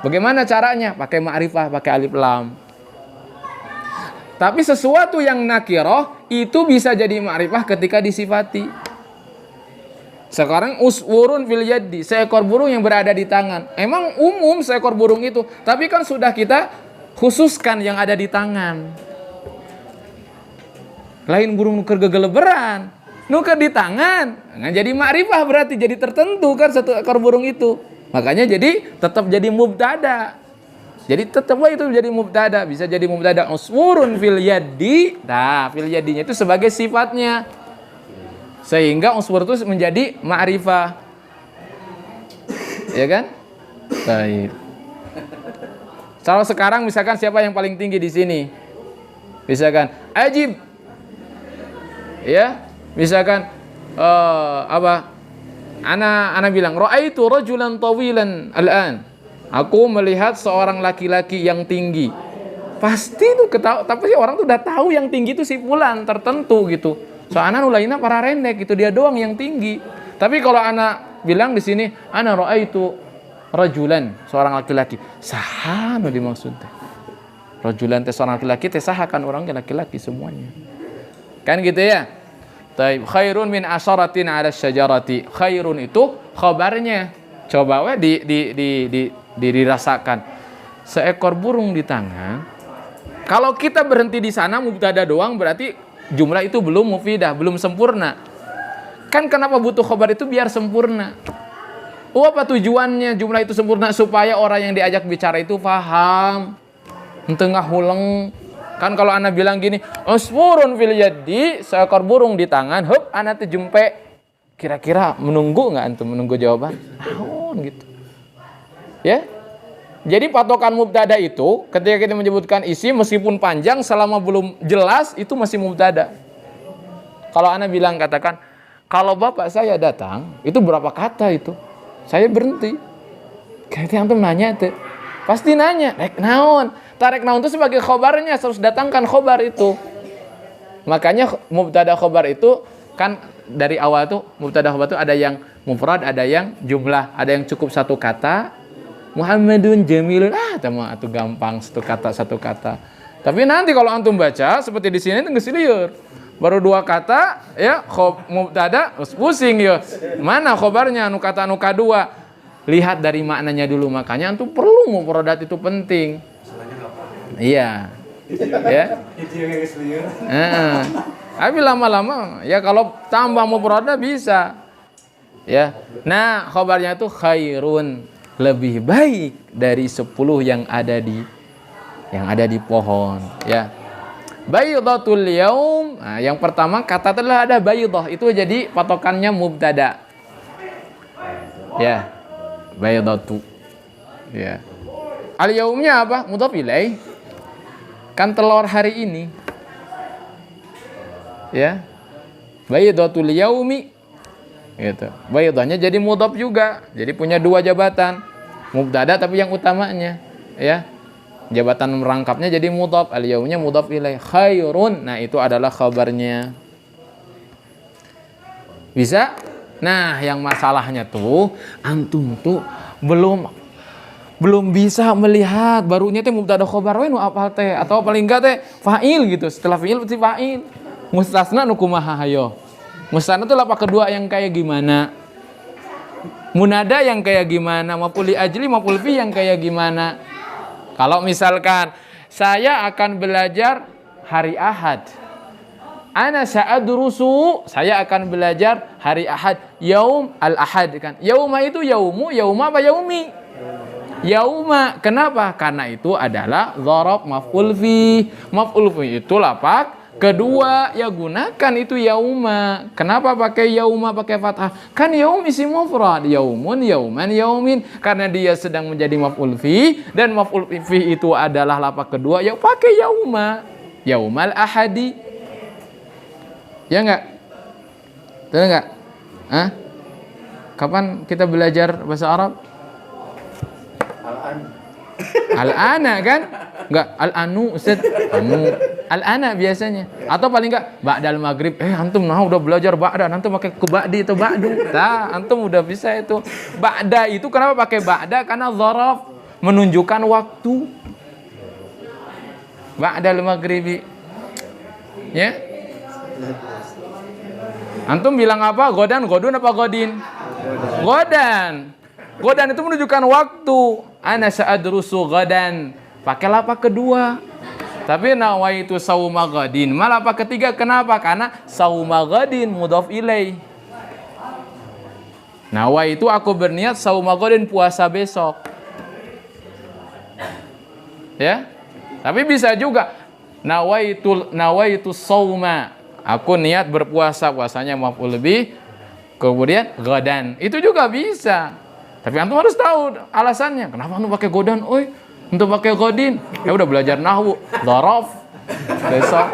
Bagaimana caranya? Pakai ma'rifah, pakai alif lam. Tapi sesuatu yang nakirah itu bisa jadi ma'rifah ketika disifati. Sekarang uswurun fil yaddi, seekor burung yang berada di tangan. Emang umum seekor burung itu, tapi kan sudah kita khususkan yang ada di tangan. Lain burung nuker gegeleberan, nuker di tangan. Nah, jadi ma'rifah berarti jadi tertentu kan satu ekor burung itu. Makanya jadi tetap jadi mubtada. Jadi tetap itu jadi mubtada, bisa jadi mubtada uswurun fil yaddi. Nah, fil yaddinya itu sebagai sifatnya. Sehingga uswur itu menjadi ma'rifah. Ya kan? Baik. Kalau sekarang misalkan siapa yang paling tinggi di sini? Misalkan ajib. Ya, misalkan apa? Ana bilang ra'aitu rajulan tawilan al'an. Aku melihat seorang laki-laki yang tinggi. Pasti itu ketahui, tapi orang tuh udah tahu yang tinggi itu si fulan tertentu gitu. Soalnya nulaina para rendek itu dia doang yang tinggi. Tapi kalau ana bilang di sini ana ra'aitu rajulan, seorang laki-laki. Saha nu dimaksudnya. Rajulan teh seorang laki-laki teh saha kan orangnya laki-laki semuanya. Kan gitu ya? Taib khairun min asyaratin 'ala syajarati. Khairun itu khabarnya. Coba dirasakan. Seekor burung di tangan. Kalau kita berhenti di sana mubtada doang berarti jumlah itu belum mufidah, belum sempurna. Kan kenapa butuh khabar itu biar sempurna. Apa tujuannya jumlah itu sempurna? Supaya orang yang diajak bicara itu paham. Tengah huleng. Kan kalau ana bilang gini, usfurun fil yaddi, seekor burung di tangan, hup ana teh jumpe. Kira-kira menunggu nggak antum menunggu jawaban? Naon gitu. Ya. Jadi patokan mubtada itu ketika kita menyebutkan isim meskipun panjang selama belum jelas itu masih mubtada. Kalau ana bilang katakan, kalau bapak saya datang, itu berapa kata itu? Saya berhenti. Kayaknya antum nanya tuh. Pasti nanya, rek naon? Tarek naon itu sebagai khobarnya, harus datangkan khobar itu. Makanya mubtada khobar itu kan dari awal tuh mubtada khobar itu ada yang mufrad, ada yang jumlah, ada yang cukup satu kata. Muhammadun jamilun, itu gampang satu kata. Tapi nanti kalau antum baca seperti di sini itu geus lieur. Baru dua kata ya mubtada pusing ya. Mana khobarnya anu kata anu kadua? Lihat dari maknanya dulu, makanya antum perlu mufradat itu penting. Iya. Ya. Tapi lama-lama ya kalau tambah mufradat bisa. Ya. Nah, khobarnya itu khairun, lebih baik dari 10 yang ada di pohon, ya. Baydatul yaum. Nah, yang pertama kata telah ada baydah, itu jadi patokannya mubtada. Ya. Baydatu. Ya. Al-yaumnya apa? Mudhaf ilaih. Kan telur hari ini. Ya. Baydatul yaumi. Gitu. Baydahnya jadi mudhaf juga. Jadi punya dua jabatan. Mubtada tapi yang utamanya, ya. Jabatan merangkapnya jadi mudhaf, al-yaumnya mudhaf ilaih. Khairun. Nah, itu adalah khabarnya. Bisa? Nah, yang masalahnya tuh antum tuh belum bisa melihat barunya teh mubtada khobar we nu apal teh atau paling enggak teh fa'il gitu. Setelah fi'il pasti fa'il. Mustasna nu kumaha hayo? Mustasna tuh lapak kedua yang kayak gimana? Munada yang kayak gimana? Maf'ul li ajli, maf'ul fi yang kayak gimana? Kalau misalkan saya akan belajar hari Ahad. Ana sa'adrusu, saya akan belajar hari Ahad, yaum al-Ahad kan. Yauma itu yaumu, yauma apa yaumi? Yauma. Kenapa? Karena itu adalah dzaraf maf'ul fi. Maf'ul fi itu lapak kedua, ya gunakan itu yauma. Kenapa pakai yauma pakai fathah? Kan yaum isim mufrad, yaumun, yauman, yaumin. Karena dia sedang menjadi maf'ul fi dan maf'ul fi itu adalah lapak kedua, ya pakai yauma. Yaumal ahadi. Ya enggak? Betul enggak? Hah? Kapan kita belajar bahasa Arab? Al-ana kan? Enggak, al-anu Ustaz. Anu. Al-ana biasanya. Atau paling enggak ba'dal maghrib. Antum udah belajar ba'da, antum pakai ke ba'di atau ba'du. Nah, antum udah bisa itu. Ba'da itu kenapa pakai ba'da? Karena dzaraf menunjukkan waktu. Ba'dal maghribi. Ya? Antum bilang apa? Godan, godun apa godin? Godan. Godan itu menunjukkan waktu. Ana sa'adrusu godan. Pakai lapak kedua. Tapi nawaitu sauma godin. Malah lapak ketiga. Kenapa? Karena sauma godin mudhaf ilai. Nawaitu aku berniat sauma godin puasa besok. Ya? Tapi bisa juga nawaitu sauma. Aku niat berpuasa, puasanya maf'ul bih, kemudian godan. Itu juga bisa. Tapi antum harus tahu alasannya. Kenapa antum pakai godan? Oi, untuk pakai godin. Ya udah belajar nahwu. Dzaraf. Besok.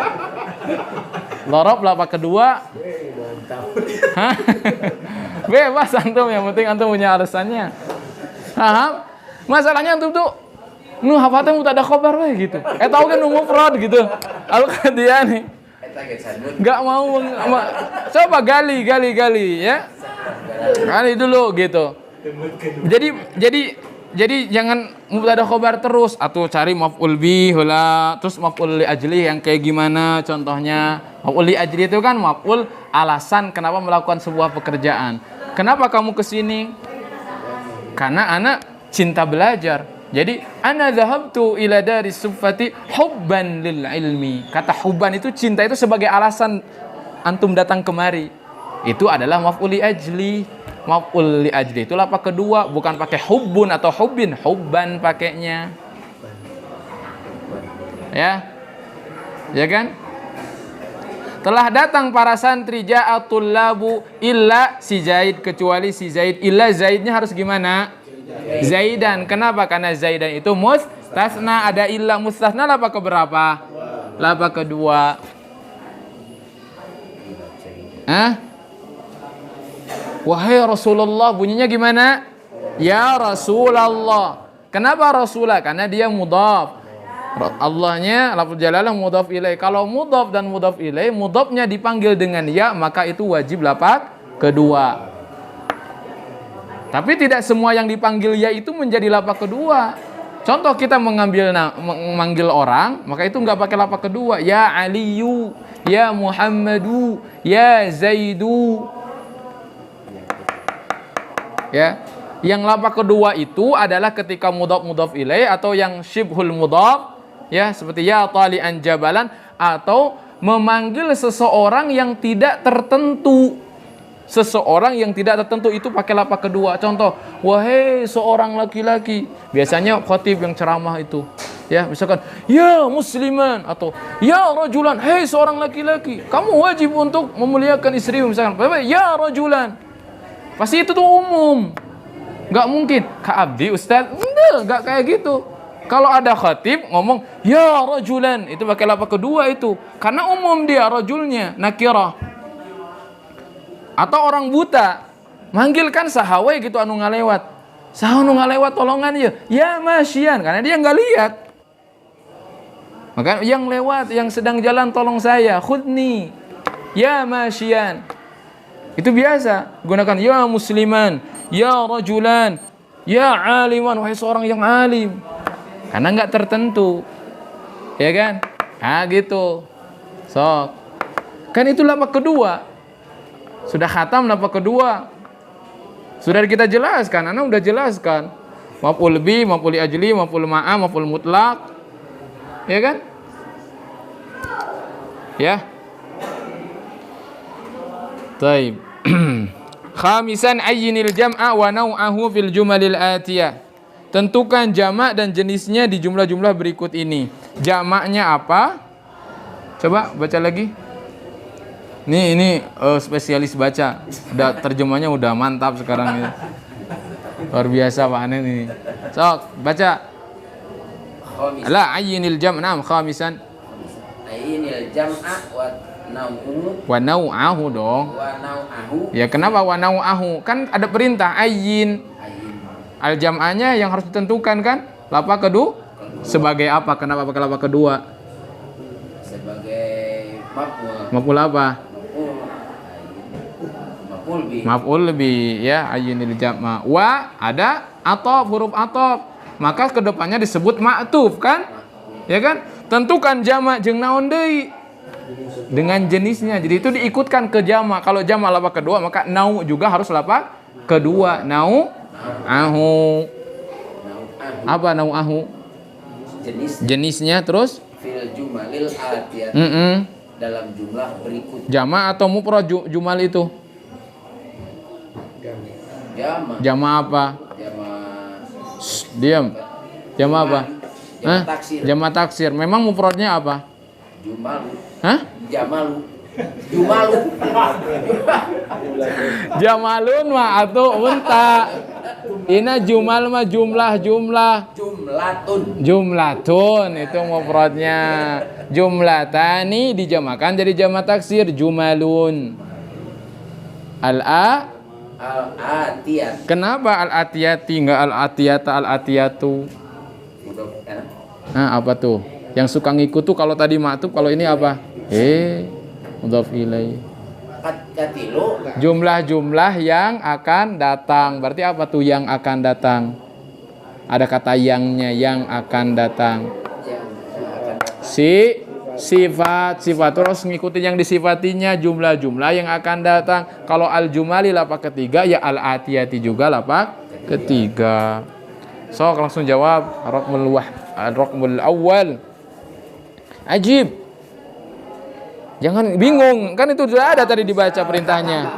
Dzaraf lapak kedua. Hah? Bebas antum, yang penting antum punya alasannya. Paham? Masalahnya antum tuh hafalnya mubtada khobar we gitu. Tahu kan mufrad gitu. Kalau dia nih nggak mau coba gali ya, gali dulu gitu. Jadi jangan mubtada khobar terus atau cari maf'ul bih lah, terus maf'ul li ajli yang kayak gimana contohnya. Maf'ul li ajli itu kan maf'ul alasan kenapa melakukan sebuah pekerjaan. Kenapa kamu kesini? Karena anak cinta belajar. Jadi ana dhahabtu ila daris suffati hubban lil ilmi. Kata hubban itu cinta itu sebagai alasan antum datang kemari. Itu adalah maf'ul li ajli. Maf'ul li ajli itu lapak kedua, bukan pakai hubbun atau hubbin, hubban pakainya. Ya. Ya kan? Telah datang para santri ja'atul labu illa si Zaid, kecuali si Zaid. Illa Zaidnya harus gimana? Zaidan. Kenapa? Karena Zaidan itu mustasna, ada illa mustasna lapak keberapa? Lapak kedua. Wahai Rasulullah, bunyinya gimana? Ya Rasulullah. Kenapa Rasulullah? Karena dia mudhaf. Allahnya lafaz jalalah mudhaf ilaih. Kalau mudhaf dan mudhaf ilaih, mudhafnya dipanggil dengan ya, maka itu wajib lapak kedua. Tapi tidak semua yang dipanggil ya itu menjadi lapak kedua. Contoh kita memanggil orang, maka itu nggak pakai lapak kedua. Ya Aliyu, ya Muhammadu, ya Zaidu. Ya, yang lapak kedua itu adalah ketika mudhaf ilaih atau yang syibhul mudhaf, ya seperti ya tali'an jabalan, atau memanggil seseorang yang tidak tertentu. Seseorang yang tidak tertentu itu pakai lapak kedua. Contoh, wahai seorang laki-laki. Biasanya khatib yang ceramah itu, ya misalkan ya musliman atau ya rajulan, hei seorang laki-laki, kamu wajib untuk memuliakan istrimu misalkan. Ya rajulan. Pasti itu tuh umum. Nggak mungkin ka'abdi ustaz. Nggak kayak gitu. Kalau ada khatib ngomong ya rajulan, itu pakai lapak kedua itu. Karena umum dia rajulnya nakirah. Atau orang buta manggilkan sahawai gitu anu ngalewat. Saha anu ngalewat tolongan ya masyian, karena dia nggak lihat. Maka yang lewat, yang sedang jalan tolong saya, khudni. Ya masyian. Itu biasa. Gunakan ya musliman, ya rajulan, ya aliman, wahai seorang yang alim. Karena nggak tertentu. Ya kan? Ah gitu. Sok. Kan itu lapak kedua. Sudah khatam lapak kedua. Sudah kita jelaskan, ana udah jelaskan. Maf'ul bi, maf'ul ajli, maf'ul ma'a, maf'ul mutlaq. Ya kan? Ya. Taib. Khamisan ayyinil jam'a wa naw'ahu fil jumalil atiyah. Tentukan jamak dan jenisnya di jumlah-jumlah berikut ini. Jamaknya apa? Coba baca lagi. Ini spesialis baca. Udah terjemahnya udah mantap sekarang ini. Luar biasa Pak Anen ini. Sok, baca. La ayyinil jam', naam khamisan. Ayyinil jam'a Wa nau'ahu dong. wa nau'ahu. Ya kenapa wa nau'ahu? Kan ada perintah ayyin. Al jam'anya yang harus ditentukan kan? Lapak kedua sebagai apa? Kenapa pakai lapak kedua? Sebagai maf'ul. Maf'ul apa? Maf'ul bi. Maf'ul bi ya ayyinil jam'a. Wa ada atop, huruf atop. Maka kedepannya disebut ma'tuf kan? Ya kan? Tentukan jamak jeung naon deui? Dengan jenisnya. Jadi itu diikutkan ke jamak. Kalau jamak lapak kedua maka nau juga harus lapak kedua. Nau ahu. Apa nau ahu? Jenisnya terus Fil jumalil atiyah. Dalam jumlah berikut. Jamak atau mufrad jumal itu? Jamak. Jamak apa? Diam. Jamak apa? Jamak taksir. Jamak taksir. Memang mufradnya apa? Jumalu. Hah? Jamalu. Jumalu. Jamalun mah atau unta. Ina jumal mah jumlah. Jumlatun. Jumlatun itu mufradnya. Jumlatani dijamakan jadi jamak taksir jumalun. Al-atiyat. Kenapa al-atiyati enggak al-atiyata al-atiyatu? Nah, apa tuh? Yang suka ngikut tuh kalau tadi ma'tuf, kalau ini apa? Mudhaf ilaih. Katilu. Jumlah-jumlah yang akan datang. Berarti apa tuh yang akan datang? Ada kata yangnya, yang akan datang. Sifat terus ngikutin yang disifatinya, jumlah-jumlah yang akan datang. Kalau al-jumali lapak ketiga ya al-atiyati juga lapak ketiga. So langsung jawab ar-raqmul awal. Ajib. Jangan bingung, kan itu sudah ada tadi dibaca perintahnya.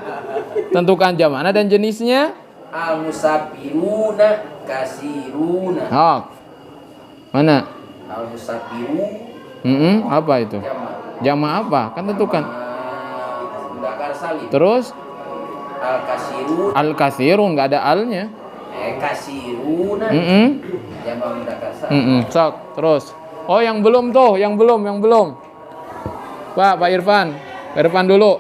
Tentukan jamakna dan jenisnya. Al-musafiruna kasiruna. Mana? Al-musafiru. Apa itu? Jamak apa? Kan tentukan. Mudzakkar salim. Terus Al-kasirun. al-katsirun enggak ada alnya. Kasiruna. Jamak mudzakkar salim. Sok, terus. Oh, yang belum tuh, yang belum. Pak Irfan. Pak Irfan dulu.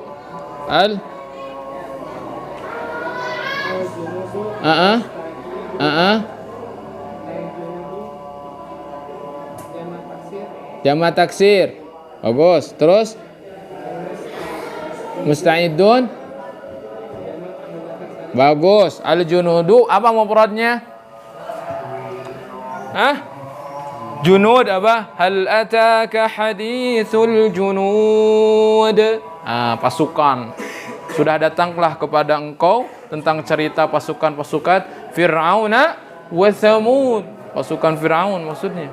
Jamak taksir. Bagus. Terus musta'idun. Bagus. Al-junudu apa mufradnya? Junud apa? Hal ataka haditsul junud. Pasukan. Sudah datanglah kepada engkau tentang cerita pasukan-pasukan Fir'auna wa Tsamud. Pasukan Fir'aun maksudnya.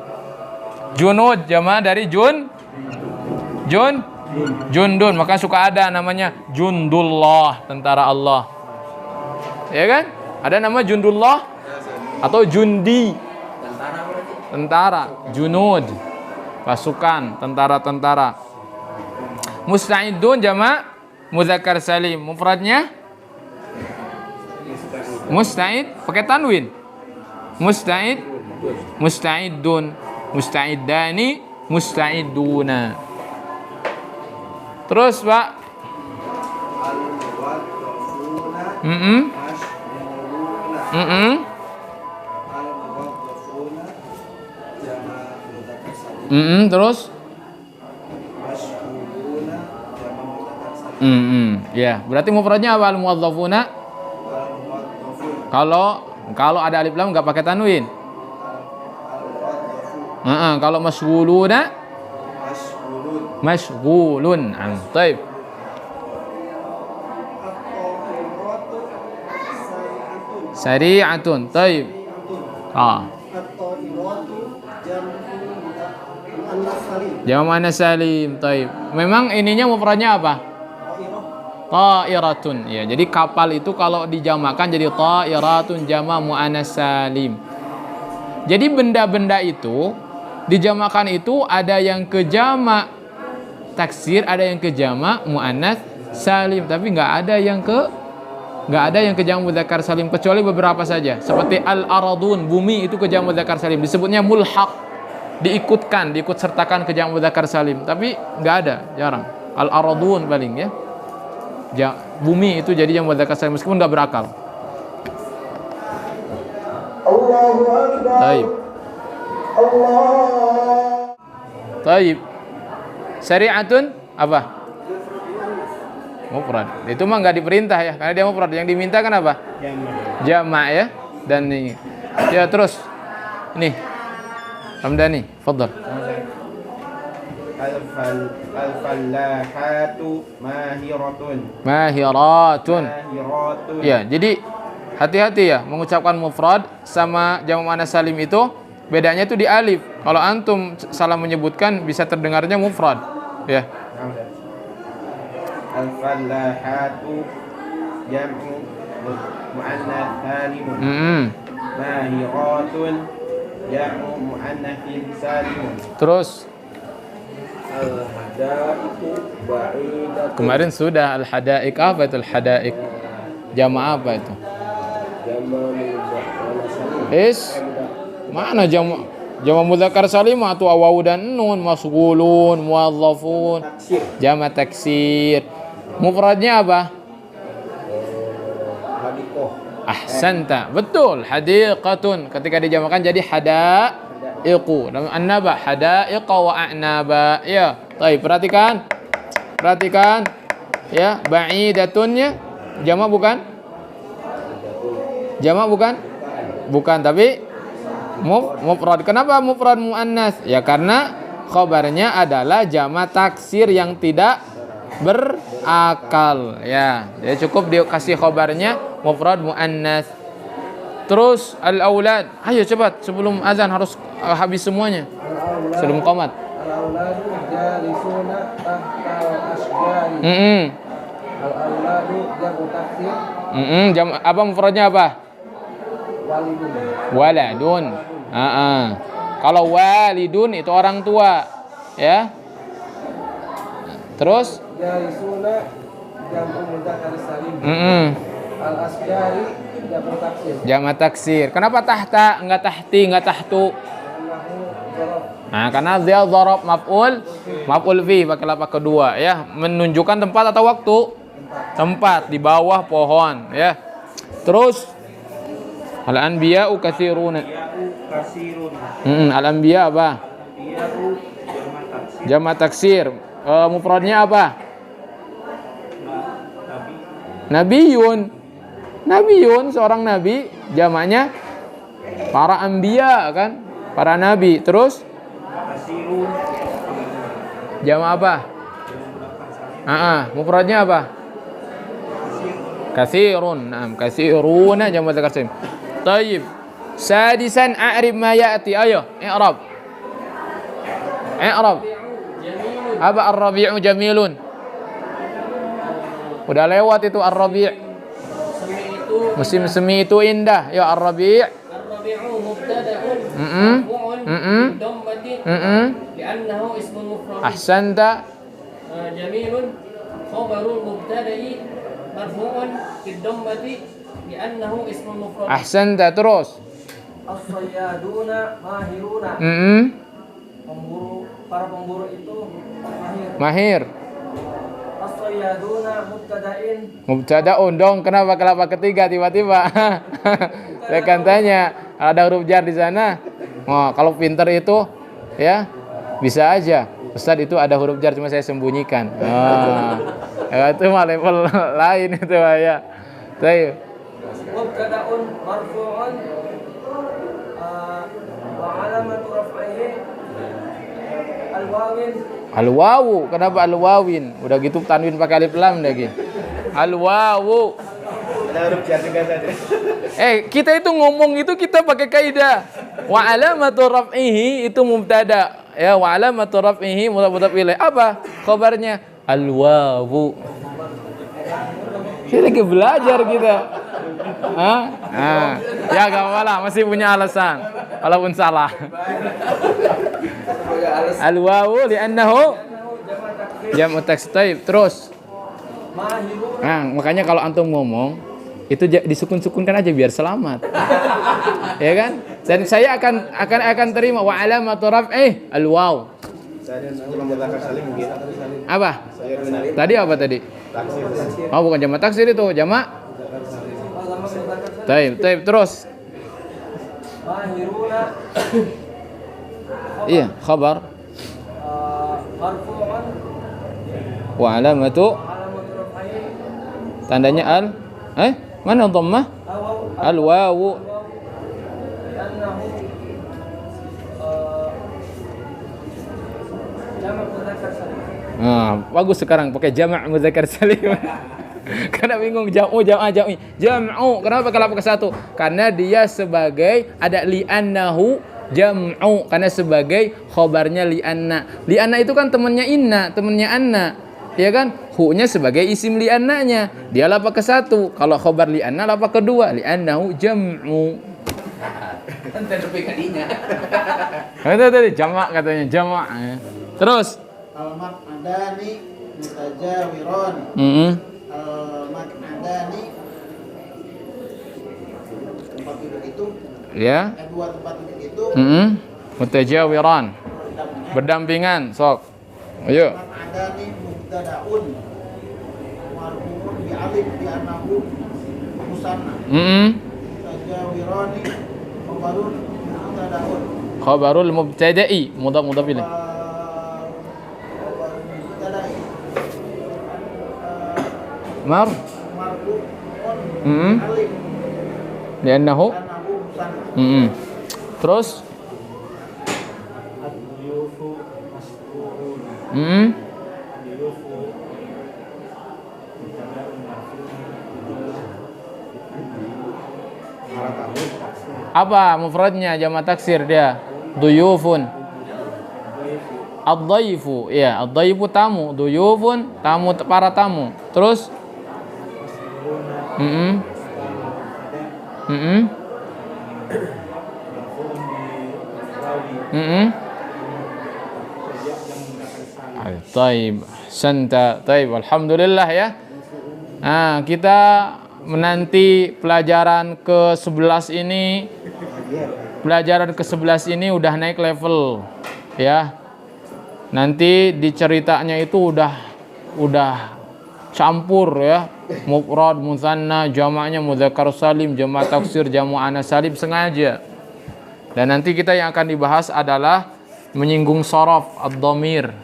Junud jamaah dari Jundun, maka suka ada namanya Jundullah, tentara Allah. Ya kan? Ada nama Jundullah atau Jundi. Tentara, Junud. Pasukan, tentara-tentara. Musta'idun jamaah mudzakkar salim. Mufradnya musta'id pakai tanwin. Musta'idun, musta'iddani, musta'iduna. Terus, Pak. Terus Ya, berarti mufradnya apa al-muwadzafuna? Kalau ada alif lam nggak pakai tanwin. Kalau masghuluna mashghulun. Baik. Sari'atun. Baik. Jama' muannas salim. Baik. Memang ininya mufradnya apa? Ta'iratun. Ya, jadi kapal itu kalau dijamakan jadi ta'iratun jama' muannas salim. Jadi benda-benda itu dijamakan itu ada yang ke jama' taksir, ada yang ke jama' muannas salim, tapi nggak ada yang ke jama' mudzakkar salim kecuali beberapa saja. Seperti al-aradun, bumi itu ke jama' mudzakkar salim, disebutnya mulhaq, diikut sertakan ke jama' mudzakkar salim, tapi nggak ada, jarang. Al-aradun paling ya. Bumi itu jadi jama' mudzakkar salim meskipun nggak berakal. Allahu Akbar. Taib. Taib. Syari'atun apa? Mufrad. Itu mah nggak diperintah ya, karena dia mufrad. Yang diminta kan apa? Jama' ya. Dan ini. Ya terus. Ini. Hamdani, fadhal. Al-fallahatu mahiratun. Mahiratun. Mahiratun. Ya, jadi hati-hati ya mengucapkan mufrad sama jama' muannas salim itu bedanya itu di alif. Kalau antum salah menyebutkan bisa terdengarnya mufrad. Ya. Al-fallahatu jam'u muannas salimun. Mahiratun jam'u muannatsin salimun. Terus Al-hadaiqu ba'idatun. kemarin sudah al-hadaik. Apa itu al-hadaik? Jama' apa itu? Jama' mudzakkar salim. Mana jama' mudzakkar salim atau wawu dan nun, masghulun, muwadzafun, jama' taksir. Mufradnya apa? Hadiqah. Ahsanta. Betul, hadiqatun. Ketika dijamakan jadi hadaiqu. Dalam an-naba hadaiqa wa a'naba. Ya, baik, perhatikan. Ya, ba'idatunnya jama' bukan? Jama' bukan? Bukan, tapi mufrad. Kenapa mufrad muannas? Ya karena khabarnya adalah jama' taksir yang tidak berakal. Ya cukup dikasih khabarnya mufrad muannas. Terus al-aulad. Ayo cepat sebelum azan harus habis semuanya. Sebelum qomat. Al-auladu jalisuna tahtal asjari. Al-auladu jamu taksir. Apa mufradnya apa? Walidun. Waladun. Kalau walidun itu orang tua, ya. Terus Jalisuna jamu mudzakkar salim. Al-asjari jamu taksir. jama' taksir. Kenapa tahta enggak tahti, enggak tahtu? Nah, karena dia dzarab maf'ul fi pakai lapak kedua ya, menunjukkan tempat atau waktu. Tempat di bawah pohon ya. Terus al-anbiya'u katsiruna. Al-anbiya apa? Jama' taksir. Mufradnya apa? Nabiyun seorang nabi, jamaknya para anbiya kan? Para nabi. Terus jama' apa? Mufradnya apa? Katsirun. Naam, katsiruna jama' taksir. Tayyib. Sadisan a'rib ma ya'ti. Ayo, i'rab. Apa ar-rabi'u jamilun? Udah lewat itu ar-rabi'. Musim semi itu indah. Ya ar-rabi'. Ar-rabi'u mubtada'un marfu'un bidhammatin li'annahu ismun mufrad. Ahsanta. Jamilun khabarul mubtada'i marfu'un bidhammati li'annahu ismun mufrad. Ahsanta. Terus As-sayyaduna mahiruna. Para pemburu itu mahir. As-sayyaduna Mubtada'un dong. Kenapa kelapa ketiga tiba-tiba? Saya kan tanya, ada huruf jar di sana. Oh, kalau pinter itu ya bisa aja. Ustaz itu ada huruf jar cuma saya sembunyikan. Ya, itu mah level lain itu ya. Baik. Mubtada'un marfu'un wa 'alamatu raf'ihi al-wawin. Al-wawu, kenapa al-wawin? Udah gitu tanwin pakai alif lam lagi. Al-wawu. Ada huruf jar juga saja. Kita itu ngomong itu kita pakai kaidah. Wa alamatu raf'ihi itu mubtada. Ya, wa alamatu raf'ihi mudhaf ilaih. Apa khabarnya? Al-wawu. Kita lagi belajar kita. Hah? Nah, ya gak apa-apa lah, masih punya alasan. Walaupun salah. Al-wawu li'annahu jam'u taksir. Terus. Nah, makanya kalau antum ngomong itu disukun-sukunkan aja biar selamat. Ya kan? Dan saya akan terima wa alamatu raf'ih al-waw. Saya jamak mudzakkar salim mungkin. Apa? Tadi apa tadi? Taksir. Oh, bukan jamak taksir itu, jamak. Taib, terus. Mahiruna Iya, khabar. marfu'un Wa alamatu 'alamatu raf'ihi tandanya mana dhammah? Al-wawu. li'annahu jamak mudzakkar salim. Bagus sekarang pakai jamak mudzakkar salim. Karena bingung jam'u. Kenapa kalau pakai satu? Karena dia sebagai ada li'annahu jam'u, karena sebagai khobarnya li'anna. Li'anna itu kan temannya inna, temannya anna. Ya kan? Hu-nya sebagai isim li'annanya. Dia lapa ke satu. Kalau khobar li'anna lapa kedua. Li'annahu jam'u. Kan terlebih kadinya. Itu tadi jamak katanya, jamak. Terus Al-Maq'adani mutajawiran. Al-Maq'adani tempat duduk itu ya. dua tempat duduk itu Mutajawiran. Berdampingan, sok. Ayo. Maq'adani mubtada'un marfu'un bi alif bi annahu musanna. Mutajawirani khabarun mubtada'un. Khabarul mubtada'i mudhaf ilaih. Khabarun mubtada'i marfu'un alif Li'annahu annahu musanna. Terus Ad-duyufu mas'ulun. Ad-duyufu mubtada'un marfu'un. apa mufradnya jamak taksir dia? Duyufun. Ad-dhaifu, ya, ad-dhaifu tamu, duyufun tamu, para tamu. Terus Taib, santa, taib, alhamdulillah ya. Nah, kita menanti pelajaran ke-11 ini. Pelajaran ke-11 ini udah naik level ya. Nanti di ceritanya itu udah campur ya. Mufrad, mutsanna, jamaknya mudzakkar salim, jamak taksir, jamu anas salim sengaja. Dan nanti kita yang akan dibahas adalah menyinggung sorof ad-dhamir.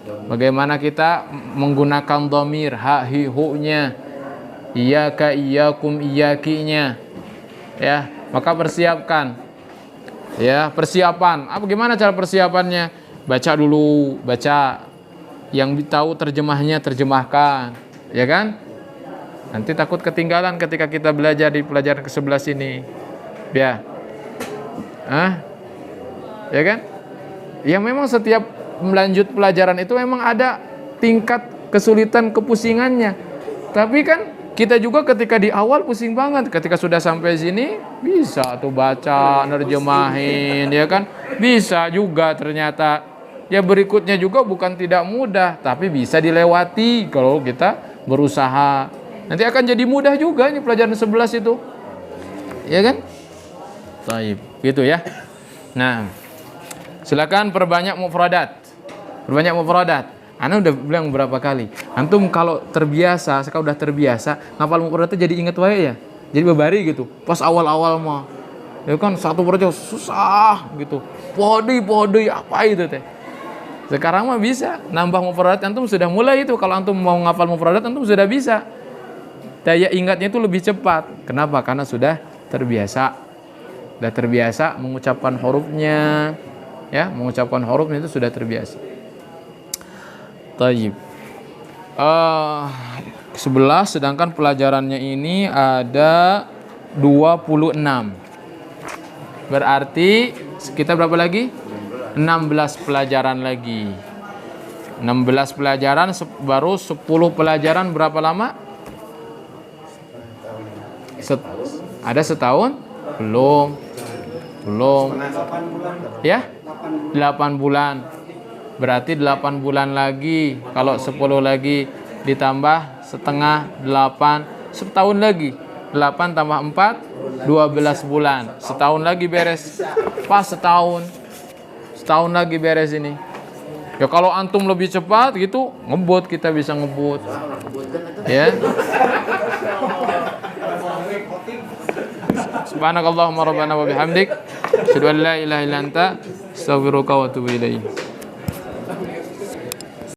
Bagaimana kita menggunakan dhamir, ha, hi, hu-nya, iyyaka, iyyakum, iyyakinya. Ya, maka persiapkan. Ya, persiapan. Gimana cara persiapannya? Baca dulu, baca. Yang tahu terjemahnya terjemahkan, ya kan? Nanti takut ketinggalan ketika kita belajar di pelajaran ke-11 ini. Ya. Ya kan? Ya memang setiap melanjut pelajaran itu memang ada tingkat kesulitan kepusingannya. Tapi kan kita juga ketika di awal pusing banget, ketika sudah sampai sini bisa tuh baca, nerjemahin, ya kan? Bisa juga ternyata. Ya berikutnya juga bukan tidak mudah, tapi bisa dilewati kalau kita berusaha. Nanti akan jadi mudah juga ini pelajaran 11 itu. Ya kan? Baik, gitu ya. Nah, silakan perbanyak mufradat. Perbanyak mufradat. Ana udah bilang berapa kali. Antum kalau terbiasa, sekarang udah terbiasa, ngapal mufradatnya jadi inget wae ya. Jadi babari gitu. Pas awal-awal mah ya kan satu proyek susah gitu. Pohodi apa itu teh? Sekarang mah bisa nambah mufradat, antum sudah mulai itu. Kalau antum mau ngafal mufradat, antum sudah bisa. Daya ingatnya itu lebih cepat. Kenapa? Karena sudah terbiasa. Sudah terbiasa mengucapkan hurufnya. Ya, mengucapkan hurufnya itu sudah terbiasa. Tayyib. 11, sedangkan pelajarannya ini ada 26. Berarti kita berapa lagi? 16 pelajaran lagi. 16 pelajaran baru 10 pelajaran berapa lama? Ada setahun? Belum. Ya? 8 bulan. Berarti 8 bulan lagi. Kalau 10 lagi ditambah setengah 8, setahun lagi. 8 tambah 4, 12 bulan. Setahun lagi beres. Pas setahun. Setahun lagi beres ini. Ya kalau antum lebih cepat gitu, ngebut, kita bisa ngebut. Ya. Subhanakallahumma rabbana wa bihamdik, asyhadu an la ilaha illa anta, astaghfiruka wa atubu ilaik.